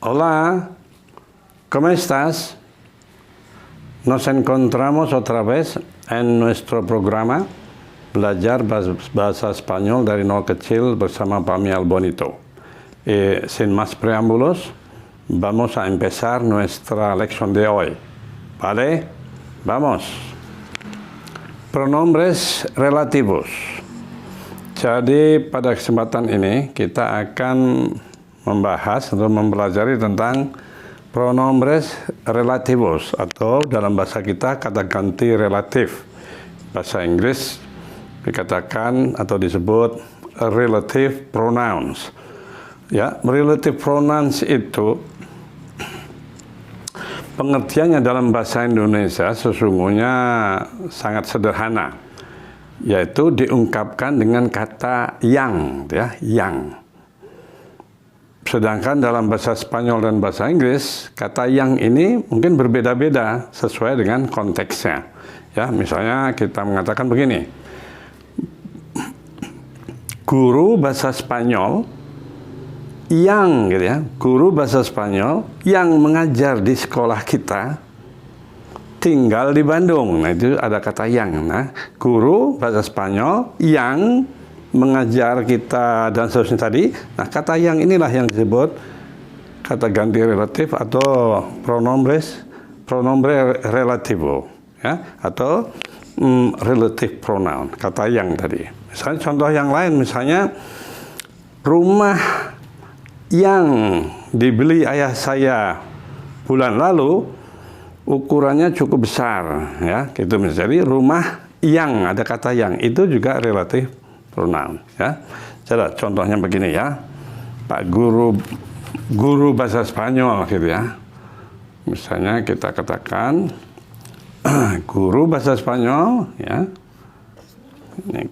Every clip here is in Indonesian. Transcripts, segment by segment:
Hola, ¿cómo estás? Nos encontramos otra vez en nuestro programa Belajar Bahasa Spanyol dari Nol Kecil bersama Pami Albonito. Sin más preámbulos, vamos a empezar nuestra lección de hoy. ¿Vale? Vamos. Pronombres relativos. Jadi pada kesempatan ini kita akan membahas atau mempelajari tentang pronombres relativos atau dalam bahasa kita kata ganti relatif. Bahasa Inggris dikatakan atau disebut relative pronouns. Ya, relative pronouns itu pengertiannya dalam bahasa Indonesia sesungguhnya sangat sederhana, yaitu diungkapkan dengan kata yang, ya, yang. Sedangkan dalam bahasa Spanyol dan bahasa Inggris, kata yang ini mungkin berbeda-beda sesuai dengan konteksnya. Ya, misalnya kita mengatakan begini, guru bahasa Spanyol yang, gitu ya, guru bahasa Spanyol yang mengajar di sekolah kita tinggal di Bandung. Nah, itu ada kata yang. Nah, guru bahasa Spanyol yang mengajar kita dan seterusnya tadi. Nah, kata yang inilah yang disebut kata ganti relatif atau pronombre relativo, ya, atau relative pronoun, kata yang tadi. Misalnya contoh yang lain, misalnya rumah yang dibeli ayah saya bulan lalu ukurannya cukup besar, ya, gitu. Jadi rumah yang ada kata yang itu juga relatif pronoun, ya. Coba contohnya begini, ya, Pak guru bahasa Spanyol, gitu ya. Misalnya kita katakan guru bahasa Spanyol, ya, ini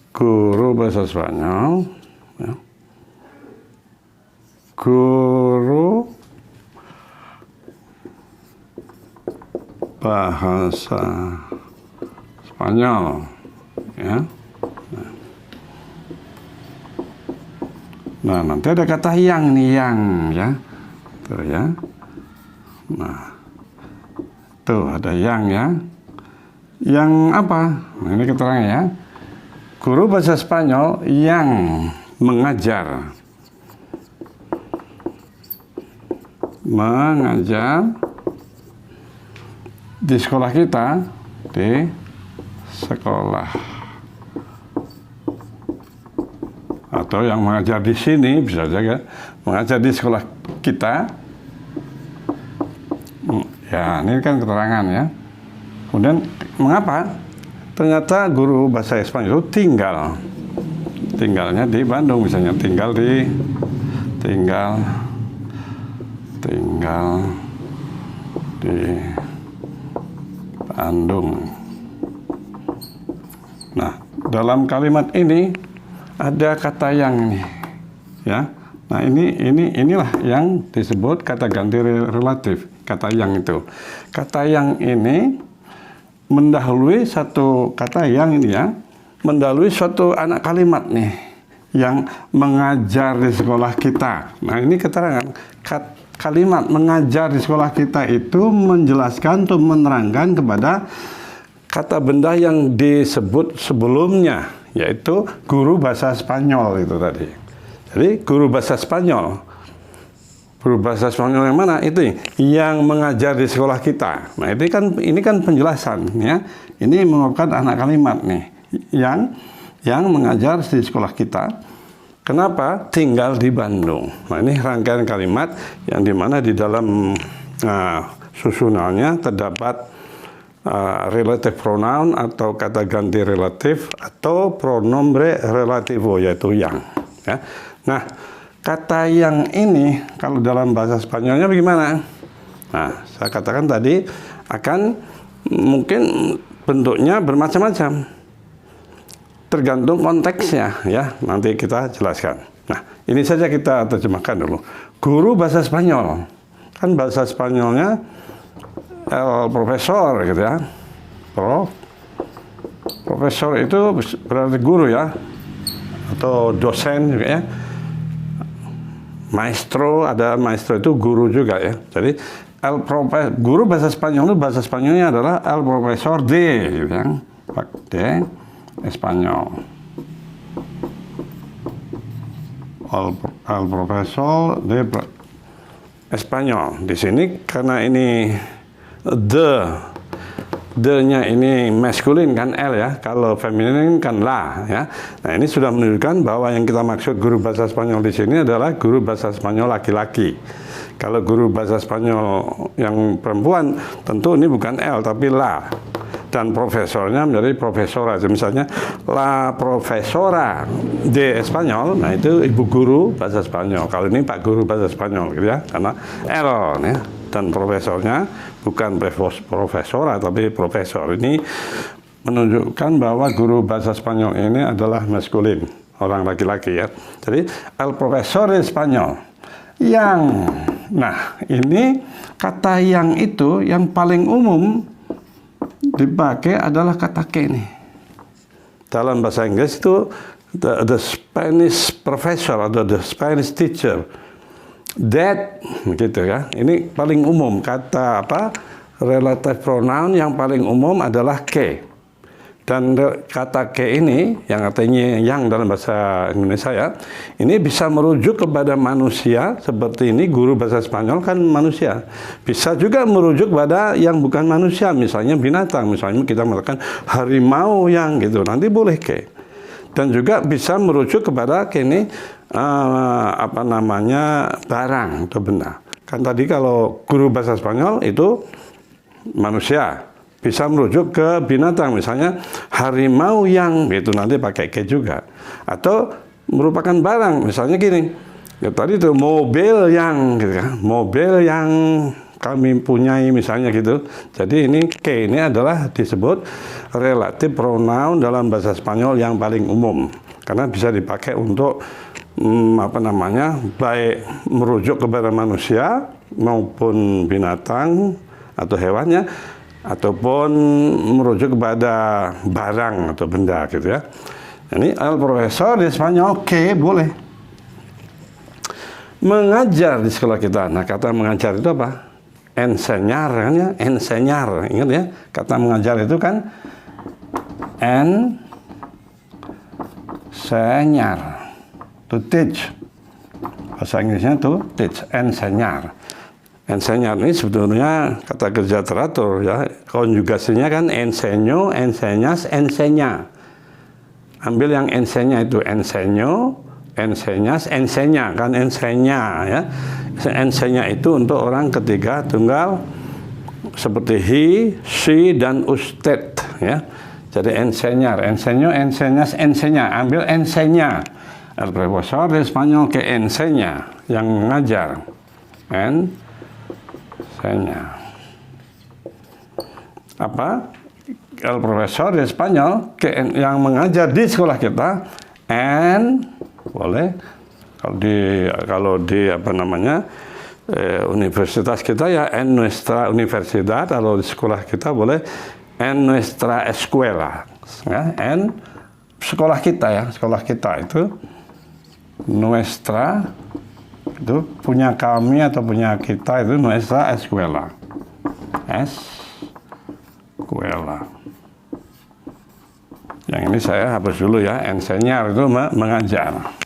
guru bahasa Spanyol, ya. Guru bahasa Spanyol, ya. Nah, nanti ada kata yang nih, yang, ya, tuh, ya. Nah, tuh ada yang, ya. Yang apa? Nah, ini keterangannya, ya. Guru bahasa Spanyol yang mengajar di sekolah kita, di sekolah, atau yang mengajar di sini, bisa saja mengajar di sekolah kita. Ya, ini kan keterangan, ya. Kemudian mengapa? Ternyata guru bahasa Spanyol itu tinggalnya di Bandung, misalnya tinggal di Bandung. Nah, dalam kalimat ini ada kata yang nih, ya. Nah, inilah yang disebut kata ganti relatif, kata yang itu. Kata yang ini mendahului satu kata yang ini, ya, mendahului suatu anak kalimat nih yang mengajar di sekolah kita. Nah, ini keterangan kalimat mengajar di sekolah kita itu menjelaskan atau menerangkan kepada kata benda yang disebut sebelumnya, yaitu guru bahasa Spanyol itu tadi. Jadi guru bahasa Spanyol yang mana? Itu yang mengajar di sekolah kita. Nah, ini kan penjelasan, ya. Ini merupakan anak kalimat nih yang mengajar di sekolah kita. Kenapa? Tinggal di Bandung. Nah, ini rangkaian kalimat yang dimana di dalam susunannya terdapat relative pronoun atau kata ganti relatif atau pronombre relativo, yaitu yang, ya. Nah, kata yang ini kalau dalam bahasa Spanyolnya bagaimana? Nah, saya katakan tadi akan mungkin bentuknya bermacam-macam. Tergantung konteksnya, ya, nanti kita jelaskan. Nah, ini saja kita terjemahkan dulu. Guru bahasa Spanyol, kan bahasa Spanyolnya profesor, gitu, ya. Profesor itu berarti guru, ya, atau dosen juga, ya. Maestro, ada maestro itu guru juga ya. Jadi guru bahasa Spanyol itu bahasa Spanyolnya adalah el profesor de, gitu kan? De Espanyol. El profesor de Espanyol. Di sini karena ini de-nya ini maskulin kan L ya, kalau feminin kan la ya. Nah ini sudah menunjukkan bahwa yang kita maksud guru bahasa Spanyol di sini adalah guru bahasa Spanyol laki-laki. Kalau guru bahasa Spanyol yang perempuan tentu ini bukan L tapi la, dan profesornya menjadi profesora. Misalnya la profesora de Espanyol, nah itu ibu guru bahasa Spanyol. Kalau ini pak guru bahasa Spanyol gitu ya, karena L ya. Dan profesornya bukan profesora tapi profesor. Ini menunjukkan bahwa guru bahasa Spanyol ini adalah maskulin, orang laki-laki ya. Jadi el profesor de Spanyol. Nah ini kata yang itu yang paling umum dipakai adalah kata que nih. Dalam bahasa Inggris itu the Spanish professor atau the Spanish teacher. That gitu ya. Ini paling umum kata apa? Relative pronoun yang paling umum adalah que. Dan kata que ini yang artinya yang dalam bahasa Indonesia ya, ini bisa merujuk kepada manusia seperti ini, guru bahasa Spanyol kan manusia. Bisa juga merujuk pada yang bukan manusia, misalnya binatang, misalnya kita mengatakan harimau yang gitu, nanti boleh que. Dan juga bisa merujuk kepada kini apa namanya barang atau benda. Kan tadi kalau guru bahasa Spanyol itu manusia, bisa merujuk ke binatang, misalnya harimau yang itu nanti pakai que juga. Atau merupakan barang, misalnya gini. Ya tadi itu mobil yang gitu kan, mobil yang kami punyai misalnya gitu. Jadi ini que ini adalah disebut relative pronoun dalam bahasa Spanyol yang paling umum karena bisa dipakai untuk apa namanya, baik merujuk kepada manusia maupun binatang atau hewannya, ataupun merujuk kepada barang atau benda gitu ya. Ini el profesor di Spanyol que boleh mengajar di sekolah kita. Nah kata mengajar itu apa? Enseñar kan ya, enseñar, ingat ya, kata mengajar itu kan enseñar, to teach, bahasa Inggrisnya to teach, enseñar. Enseñar ini sebetulnya kata kerja teratur ya, konjugasinya kan enseño, enseñas, enseña. Ambil yang enseña itu enseño, enseñas, enseña kan enseña ya. Enseña itu untuk orang ketiga tunggal seperti he, she, dan usted ya. Jadi enseñar, enseño, enseñas, enseña. Ambil enseña. El profesor de Spanyol que enseña, yang mengajar. Enseña. Apa? El profesor de Spanyol que yang mengajar di sekolah kita. Boleh. Kalau di apa namanya universitas kita ya en nuestra universidad, kalau di sekolah kita boleh en nuestra escuela ya, en sekolah kita ya, sekolah kita itu nuestra itu punya kami atau punya kita itu nuestra escuela. Escuela. Yang ini saya hapus dulu ya, enseñar itu mengajar.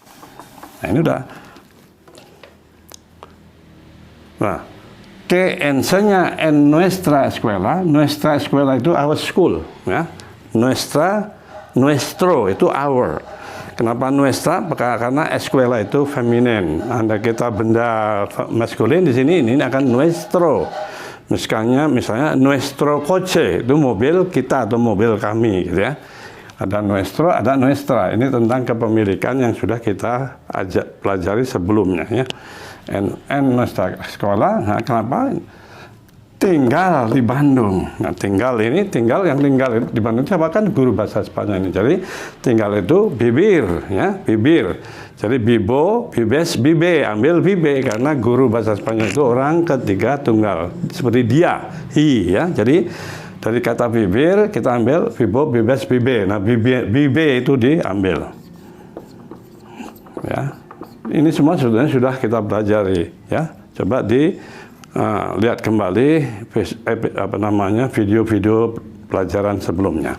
Nah ini udah. Nah, que enseña en nuestra escuela itu our school, ya. Nuestro itu our. Kenapa nuestra? Karena escuela itu feminin. Anda kita benda maskulin di sini ini akan nuestro. Misalnya nuestro coche itu mobil kita atau mobil kami, gitu ya. Ada nuestro, ada nuestra. Ini tentang kepemilikan yang sudah kita pelajari sebelumnya ya. Nuestra sekolah, nah, kenapa? Tinggal di Bandung. Nah, tinggal yang tinggal di Bandung siapa kan guru bahasa Spanyol ini. Jadi tinggal itu bibir ya, bibir. Jadi bibo, bibes, bibe, ambil bibe karena guru bahasa Spanyol itu orang ketiga tunggal. Seperti dia, he ya. Jadi dari kata bibir kita ambil bibo, bibes, bibe. Nah bibe itu diambil. Ya. Ini semua sebenarnya sudah kita pelajari, ya. Coba lihat kembali video-video pelajaran sebelumnya.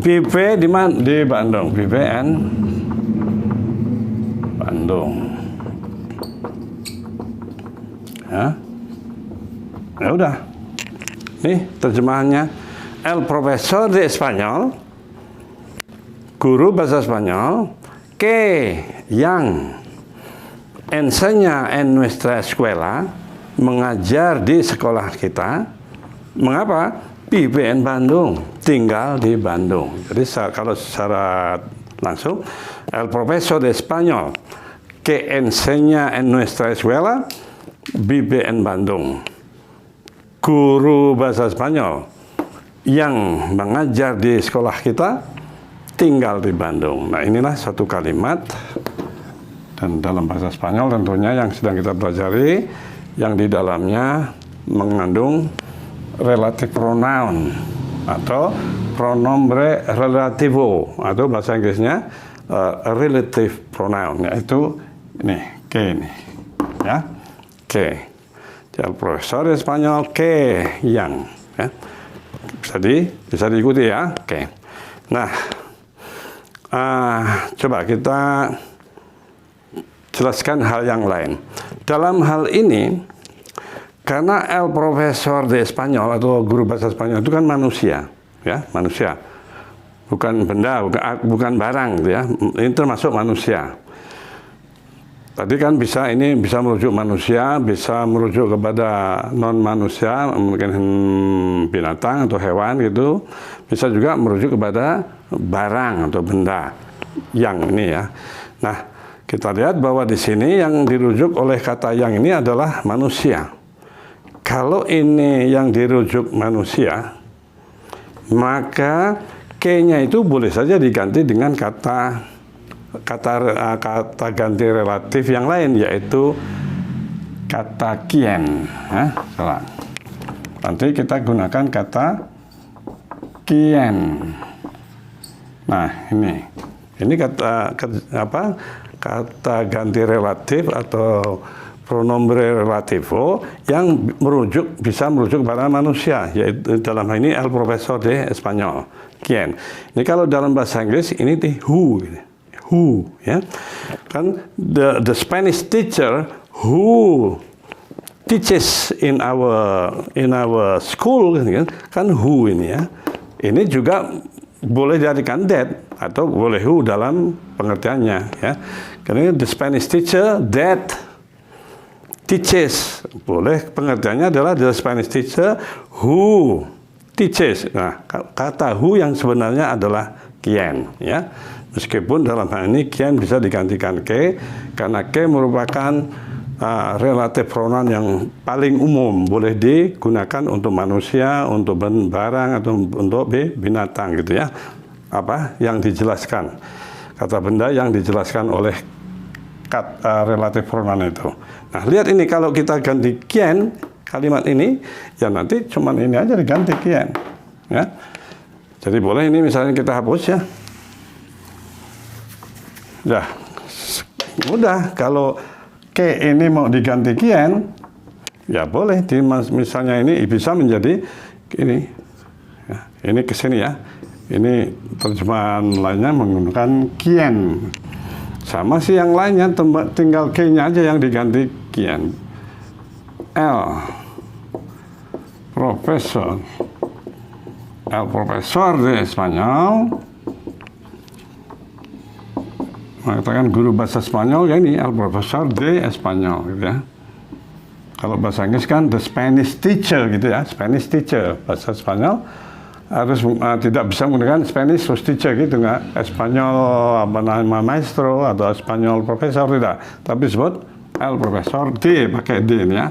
BP di mana? Di Bandung. BPN Bandung. Ya udah. Nih terjemahannya. El profesor de Español, guru bahasa Spanyol, que yang enseña en nuestra escuela, mengajar di sekolah kita. Mengapa? BPN Bandung, tinggal di Bandung. Jadi kalau secara langsung, el profesor de Español que enseña en nuestra escuela, BPN Bandung. Guru bahasa Spanyol yang mengajar di sekolah kita tinggal di Bandung. Nah, inilah satu kalimat, dan dalam bahasa Spanyol tentunya yang sedang kita pelajari, yang di dalamnya mengandung relative pronoun atau pronombre relativo, atau bahasa Inggrisnya relative pronoun, yaitu ini, que ini, ya, que. El profesor Spanyol que yang, ya. Bisa diikuti ya, oke. Nah, coba kita jelaskan hal yang lain. Dalam hal ini, karena el profesor de Spanyol atau guru bahasa Spanyol itu kan manusia, ya, manusia, bukan benda, bukan barang, gitu ya. Ini termasuk manusia. Tadi kan bisa merujuk manusia, bisa merujuk kepada non manusia, mungkin binatang atau hewan gitu. Bisa juga merujuk kepada barang atau benda yang ini ya. Nah, kita lihat bahwa di sini yang dirujuk oleh kata yang ini adalah manusia. Kalau ini yang dirujuk manusia, maka ke-nya itu boleh saja diganti dengan kata ganti relatif yang lain, yaitu kata quien. Nanti kita gunakan kata quien. Nah, ini kata ganti relatif atau pronombre relativo yang bisa merujuk kepada manusia, yaitu dalam hal ini el profesor de Español, quien. Ini kalau dalam bahasa Inggris ini who. Who, ya, kan the Spanish teacher who teaches in our school, kan who ini ya. Ini juga boleh dijadikan that atau boleh who dalam pengertiannya, ya. Karena the Spanish teacher that teaches, boleh pengertiannya adalah the Spanish teacher who teaches. Nah, kata who yang sebenarnya adalah quien, ya. Meskipun dalam hal ini quien bisa digantikan ke, karena ke merupakan relatif pronoun yang paling umum, boleh digunakan untuk manusia, untuk barang, atau untuk binatang gitu ya. Yang dijelaskan, kata benda yang dijelaskan oleh kata relatif pronoun itu. Nah, lihat ini, kalau kita ganti quien, kalimat ini, ya nanti cuman ini aja diganti quien, ya. Jadi boleh ini misalnya kita hapus ya. Nah, mudah. Kalau ke ini mau diganti quien, ya boleh. Misalnya ini bisa menjadi ini. Ya, ini ke sini ya. Ini terjemahan lainnya menggunakan quien. Sama sih yang lainnya, tinggal ke-nya aja yang diganti quien. El profesor de Español, mengatakan guru bahasa Spanyol, ya ini el profesor de Español gitu ya. Kalau bahasa Inggris kan the Spanish teacher gitu ya, Spanish teacher. Bahasa Spanyol harus tidak bisa menggunakan Spanish teacher gitu, nggak Espanyol maestro atau Espanyol profesor, tidak. Tapi disebut el profesor de, pakai d ini ya,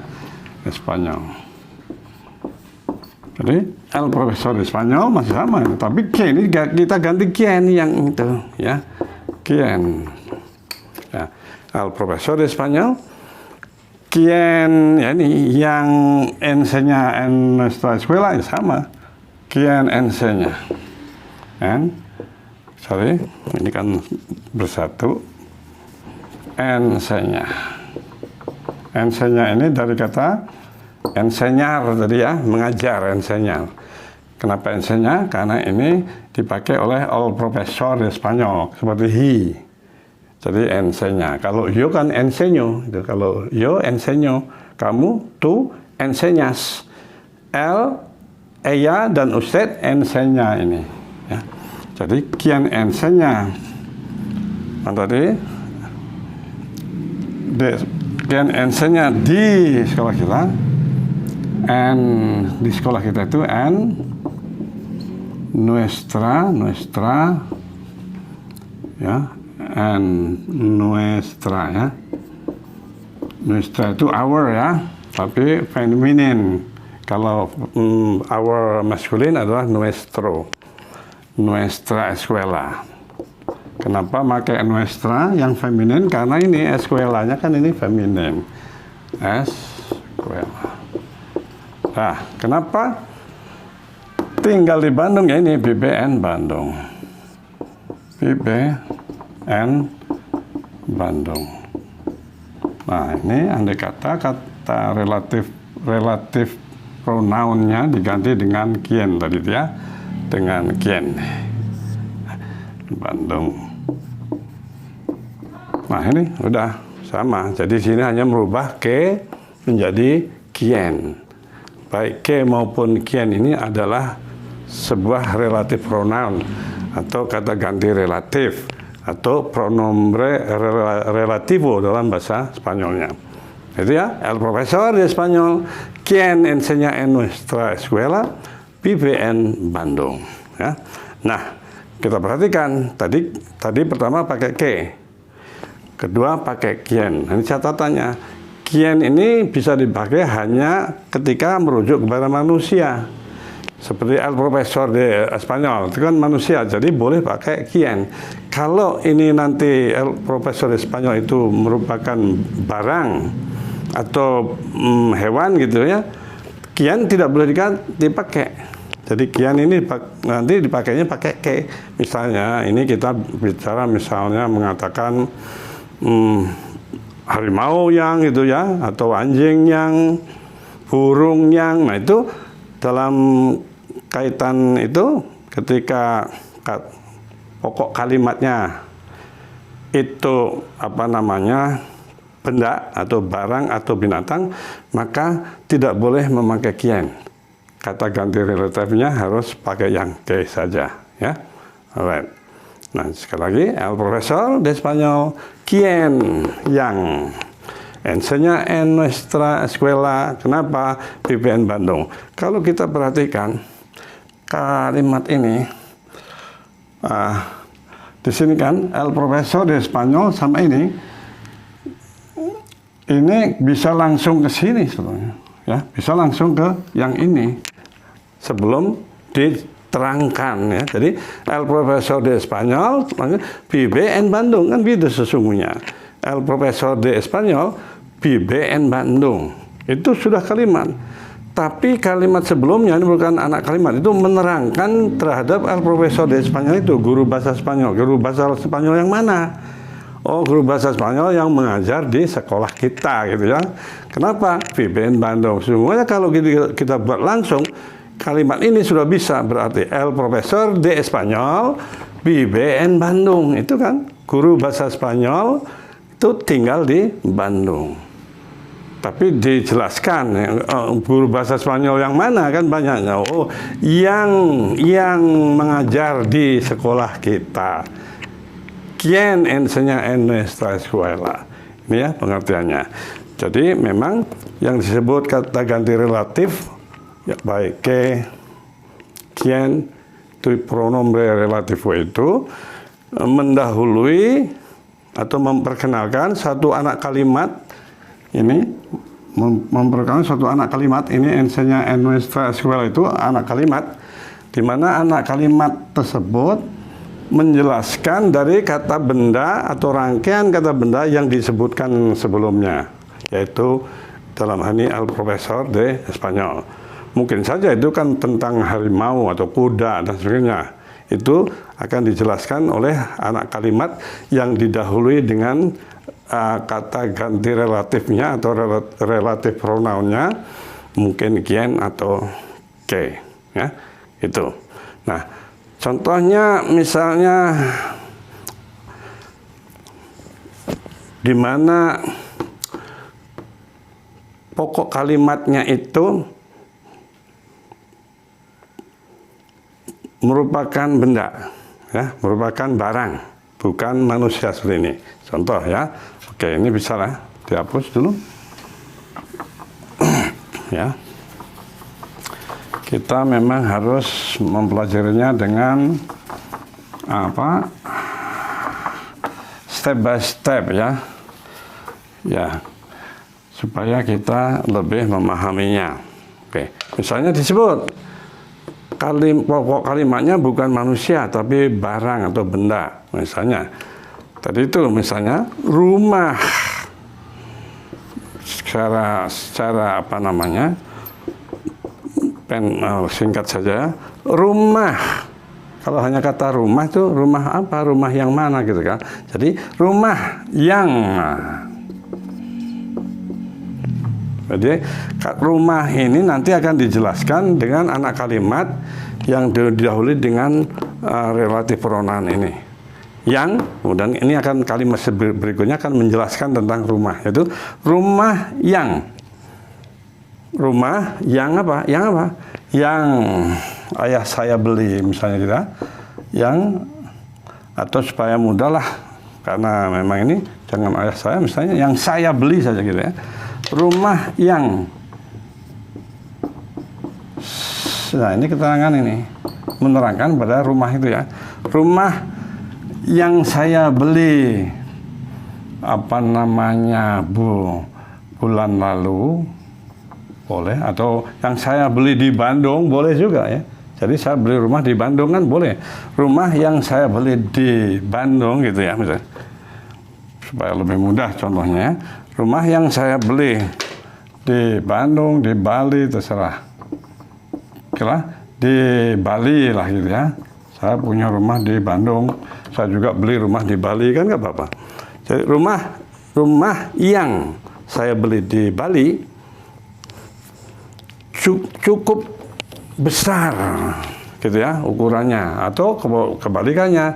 Espanyol. Jadi el profesor de Spanyol masih sama, tapi que ini kita ganti quien yang itu ya. Quien, ya, el profesor de Español, quien, ya ini yang enseña en nuestra escuela, ya sama, quien enseña, sorry, ini kan bersatu, enseña. Enseña ini dari kata enseñar tadi ya, mengajar, enseñar. Kenapa enseña? Karena ini dipakai oleh all profesor di Spanyol, seperti he. Jadi enseña. Kalau yo kan enseño. Kalau yo enseño, kamu, tú enseñas. El, ella, dan usted enseña ini. Ya. Jadi quien enseña. Nah, tadi quien enseña di sekolah kita. Di sekolah kita itu nuestra ya, nuestra ya. Nuestra itu our ya, tapi feminin. Kalau our maskulin adalah nuestro. Nuestra escuela. Kenapa pakai nuestra yang feminin? Karena ini escuelanya kan ini feminin. Escuela. Nah, kenapa tinggal di Bandung ya, ini BBN Bandung. BBN Bandung. Nah, ini andai kata relatif pronounnya diganti dengan quien tadi ya, dengan quien. Bandung. Nah, ini udah sama. Jadi sini hanya merubah ke menjadi quien. Baik ke maupun quien ini adalah sebuah relatif pronoun atau kata ganti relatif atau pronombre relativo dalam bahasa Spanyolnya. Itu ya, el profesor de Spanyol, quien enseña en nuestra escuela, vive en Bandung. Ya. Nah, kita perhatikan tadi pertama pakai ke, kedua pakai quien. Ini catatannya. Quien ini bisa dipakai hanya ketika merujuk kepada manusia. Seperti el profesor de Spanyol, itu kan manusia, jadi boleh pakai quien. Kalau ini nanti el profesor de Spanyol itu merupakan barang atau hewan gitu ya, quien tidak boleh dipakai. Jadi quien ini nanti dipakainya pakai ke. Misalnya ini kita bicara misalnya mengatakan harimau yang gitu ya, atau anjing yang, burung yang. Nah, itu dalam kaitan itu ketika pokok kalimatnya itu apa namanya, benda atau barang atau binatang, maka tidak boleh memakai quien. Kata ganti relatifnya harus pakai yang ke saja ya. Alright. Nah, sekali lagi, el profesor de Spanyol, quien yang enseña en nuestra escuela. Kenapa? BBN Bandung. Kalau kita perhatikan kalimat ini, di sini kan el profesor de Spanyol sama ini bisa langsung ke sini sebetulnya, ya, bisa langsung ke yang ini sebelum diterangkan ya. Jadi el profesor de Spanyol, vive en Bandung, kan gitu sesungguhnya. El profesor de Spanyol, vive en Bandung. Itu sudah kalimat. Tapi kalimat sebelumnya ini bukan anak kalimat, itu menerangkan terhadap el profesor de Spanyol itu, guru bahasa Spanyol. Guru bahasa Spanyol yang mana? Oh, guru bahasa Spanyol yang mengajar di sekolah kita gitu ya. Kenapa? Vive en Bandung. Sesungguhnya kalau kita buat langsung, kalimat ini sudah bisa berarti el profesor de Spanyol vive en Bandung. Itu kan guru bahasa Spanyol itu tinggal di Bandung. Tapi dijelaskan guru bahasa Spanyol yang mana, kan banyaknya. Oh, yang mengajar di sekolah kita. Quien enseña en nuestra escuela. Ini ya pengertiannya. Jadi memang yang disebut kata ganti relatif ya, baik ke, quien, itu pronombre relativo itu mendahului atau memperkenalkan satu anak kalimat ini, memperkenalkan satu anak kalimat ini, enseña en nuestra escuela itu anak kalimat, di mana anak kalimat tersebut menjelaskan dari kata benda atau rangkaian kata benda yang disebutkan sebelumnya, yaitu dalam hal ini el profesor de Spanyol. Mungkin saja itu kan tentang harimau atau kuda dan sebagainya. Itu akan dijelaskan oleh anak kalimat yang didahului dengan kata ganti relatifnya atau relatif pronounnya mungkin kien atau ke, ya itu. Nah, contohnya misalnya di mana pokok kalimatnya itu merupakan benda, ya, merupakan barang, bukan manusia seperti ini. Contoh ya, oke, ini bisa lah dihapus dulu. Ya, kita memang harus mempelajarinya dengan apa? Step by step ya, ya, supaya kita lebih memahaminya. Oke, misalnya disebut pokok kalimatnya bukan manusia tapi barang atau benda. Misalnya tadi itu misalnya rumah, secara apa namanya, singkat saja rumah. Kalau hanya kata rumah itu rumah apa, rumah yang mana gitu kan. Jadi rumah yang, jadi rumah ini nanti akan dijelaskan dengan anak kalimat yang didahului dengan relatif pronoun ini. Yang, kemudian ini akan kalimat berikutnya akan menjelaskan tentang rumah, yaitu rumah yang. Rumah yang apa? Yang apa? Yang ayah saya beli misalnya kita. Yang, atau supaya mudah lah, karena memang ini jangan ayah saya, misalnya yang saya beli saja gitu ya. Rumah yang, nah ini keterangan ini menerangkan pada rumah itu ya. Rumah yang saya beli apa namanya bulan lalu boleh, atau yang saya beli di Bandung boleh juga ya. Jadi saya beli rumah di Bandung kan boleh. Rumah yang saya beli di Bandung gitu ya, misalnya, supaya lebih mudah contohnya. Rumah yang saya beli di Bandung, di Bali, terserah. Kira di Bali lah gitu ya. Saya punya rumah di Bandung, saya juga beli rumah di Bali, kan nggak apa-apa. Jadi rumah yang saya beli di Bali cukup besar gitu ya ukurannya, atau kebalikannya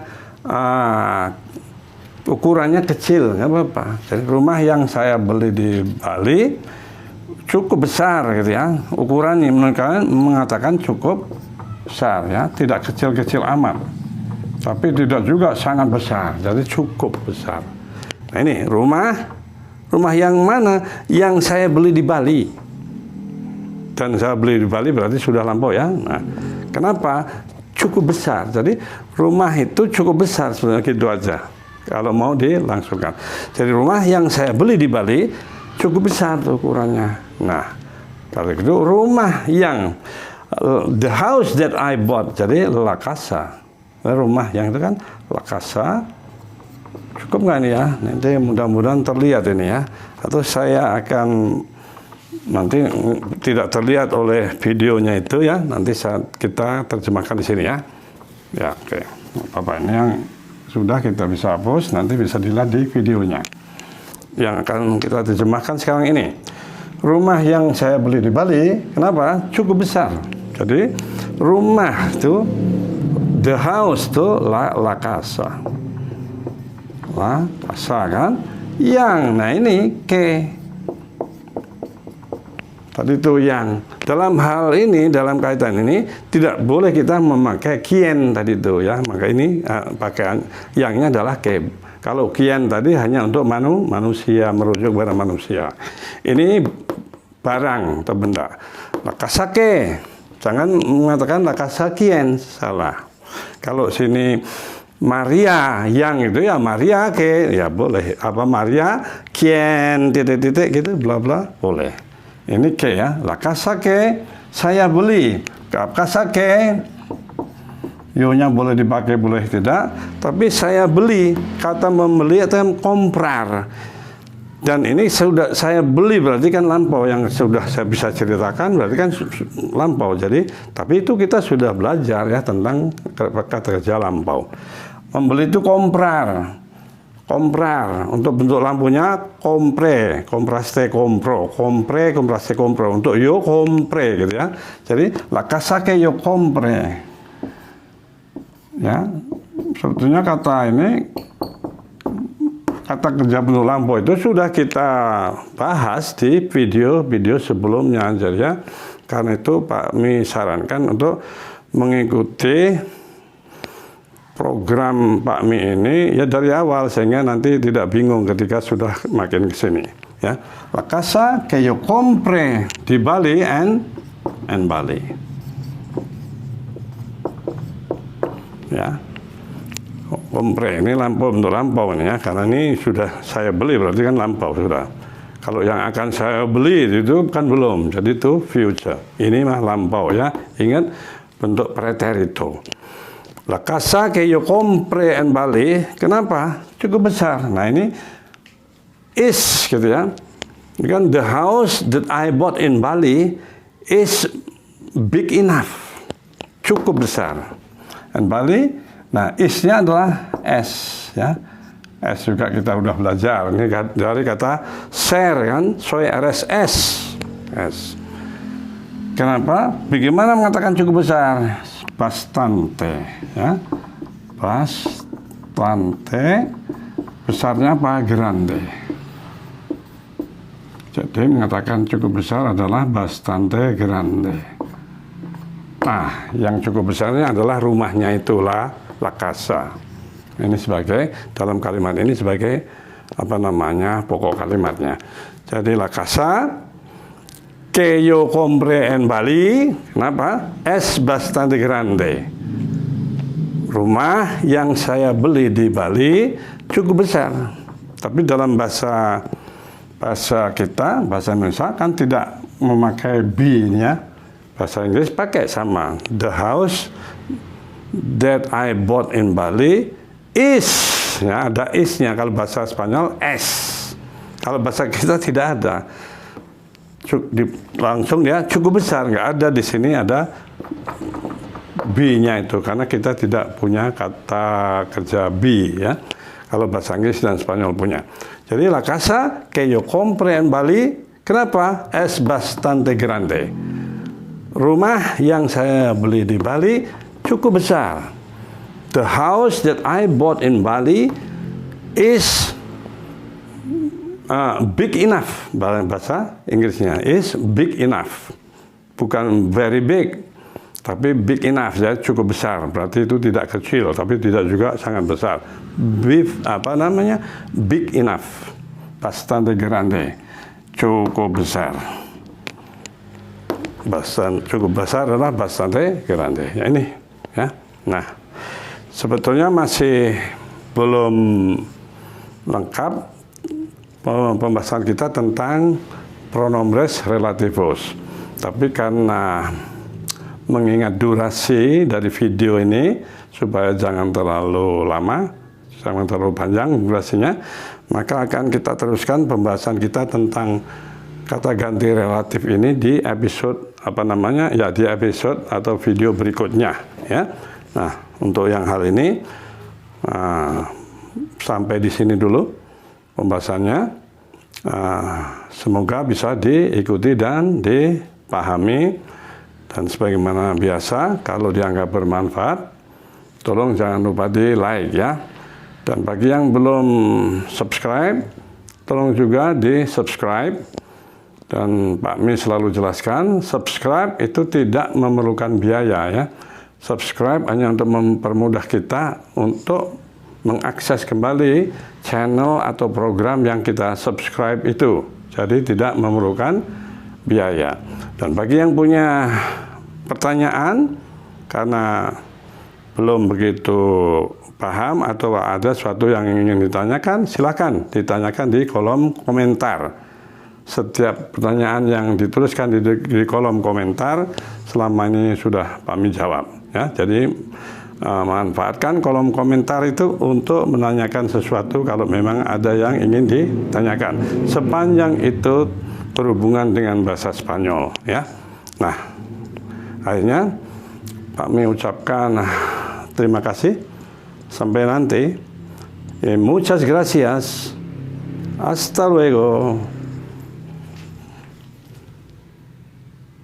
ukurannya kecil, nggak apa-apa. Jadi rumah yang saya beli di Bali cukup besar gitu ya, ukurannya mengatakan cukup besar ya, tidak kecil-kecil amat, tapi tidak juga sangat besar, jadi cukup besar. Nah ini rumah yang mana? Yang saya beli di Bali. Dan saya beli di Bali berarti sudah lampau ya. Nah, kenapa? Cukup besar. Jadi rumah itu cukup besar sebenarnya, gitu aja. Kalau mau dilangsungkan. Jadi rumah yang saya beli di Bali cukup besar ukurannya. Nah, kalau itu rumah yang the house that I bought, jadi la casa. Rumah yang itu kan la casa. Cukup nggak ini ya? Nanti mudah-mudahan terlihat ini ya. Atau saya akan nanti tidak terlihat oleh videonya itu ya. Nanti saat kita terjemahkan di sini ya. Ya, oke. Bapak ini yang sudah kita bisa hapus, nanti bisa dilihat di videonya. Yang akan kita terjemahkan sekarang ini. Rumah yang saya beli di Bali, kenapa? Cukup besar. Jadi rumah itu, the house itu la casa. La casa kan? Yang, nah ini ke. Tadi itu yang. Dalam hal ini, dalam kaitan ini, tidak boleh kita memakai kien tadi itu ya. Maka ini pakaian yangnya adalah ke. Kalau kien tadi hanya untuk manusia, merujuk kepada manusia. Ini barang atau benda. Lakasake, jangan mengatakan lakasakien, salah. Kalau sini Maria yang itu ya Maria ke, ya boleh. Apa Maria kien titik-titik gitu, bla bla, boleh. Ini ke ya, lakasake saya beli, lakasake yo-nya boleh dipakai, boleh tidak, tapi saya beli, kata membeli atau komprar. Dan ini sudah saya beli berarti kan lampau, yang sudah saya bisa ceritakan berarti kan lampau. Jadi, tapi itu kita sudah belajar ya tentang kata kerja lampau. Membeli itu komprar. Komprer, untuk bentuk lampunya kompre, kompraste kompro, kompre, kompraste kompro, untuk yo kompre gitu ya. Jadi la casa que yo compre. Ya, sebetulnya kata ini, kata kerja bentuk lampu itu sudah kita bahas di video-video sebelumnya, jadi ya. Karena itu Pak Mi sarankan untuk mengikuti program Pak Mi ini ya dari awal, sehingga nanti tidak bingung ketika sudah makin ke sini ya. La casa que yo compre di Bali and Bali. Ya. Compre ini lampu, bentuk lampau ini ya, karena ini sudah saya beli berarti kan lampau sudah. Kalau yang akan saya beli itu kan belum, jadi itu future. Ini mah lampau ya. Ingat bentuk preterito. La casa que yo compre en Bali, kenapa? Cukup besar. Nah ini is gitu ya. Ini kan the house that I bought in Bali is big enough. Cukup besar. En Bali, nah isnya adalah S ya. S juga kita udah belajar. Ini dari kata share kan, soy RSS. S. Kenapa? Bagaimana mengatakan cukup besar? Bastante ya, bastante, besarnya apa? Grande. Jadi mengatakan cukup besar adalah bastante grande. Nah, yang cukup besarnya adalah rumahnya, itulah la casa. Ini sebagai, dalam kalimat ini sebagai apa namanya, pokok kalimatnya. Jadi la casa que yo compré en Bali, kenapa? Es bastante grande. Rumah yang saya beli di Bali cukup besar. Tapi dalam bahasa kita, bahasa Indonesia kan tidak memakai be-nya. Bahasa Inggris pakai sama. The house that I bought in Bali is, ya ada is-nya. Kalau bahasa Spanyol es. Kalau bahasa kita tidak ada. Langsung ya cukup besar, nggak ada di sini ada be-nya itu, karena kita tidak punya kata kerja be ya. Kalau bahasa Inggris dan Spanyol punya. Jadi la casa que yo compré en Bali, kenapa? Es bastante grande. Rumah yang saya beli di Bali cukup besar. The house that I bought in Bali is big enough. Bahasa Inggrisnya is big enough, bukan very big, tapi big enough ya, cukup besar. Berarti itu tidak kecil, tapi tidak juga sangat besar. Big enough, bastante grande, cukup besar. Cukup besar adalah bastante grande. Ya ini ya. Nah, sebetulnya masih belum lengkap pembahasan kita tentang pronombres relativus. Tapi karena mengingat durasi dari video ini, supaya jangan terlalu lama, jangan terlalu panjang durasinya, maka akan kita teruskan pembahasan kita tentang kata ganti relatif ini di episode di episode atau video berikutnya ya. Nah, untuk yang hal ini sampai di sini dulu pembahasannya. Semoga bisa diikuti dan dipahami, dan sebagaimana biasa kalau dianggap bermanfaat, tolong jangan lupa di like ya. Dan bagi yang belum subscribe, tolong juga di subscribe. Dan Pak Mi selalu jelaskan, subscribe itu tidak memerlukan biaya ya. Subscribe hanya untuk mempermudah kita untuk mengakses kembali channel atau program yang kita subscribe itu. Jadi tidak memerlukan biaya. Dan bagi yang punya pertanyaan karena belum begitu paham atau ada sesuatu yang ingin ditanyakan, silakan ditanyakan di kolom komentar. Setiap pertanyaan yang dituliskan di kolom komentar selama ini sudah Pak Mi jawab ya. Jadi manfaatkan kolom komentar itu untuk menanyakan sesuatu kalau memang ada yang ingin ditanyakan, sepanjang itu berhubungan dengan bahasa Spanyol ya. Nah, akhirnya Pak Mi ucapkan terima kasih. Sampai nanti Muchas gracias. Hasta luego.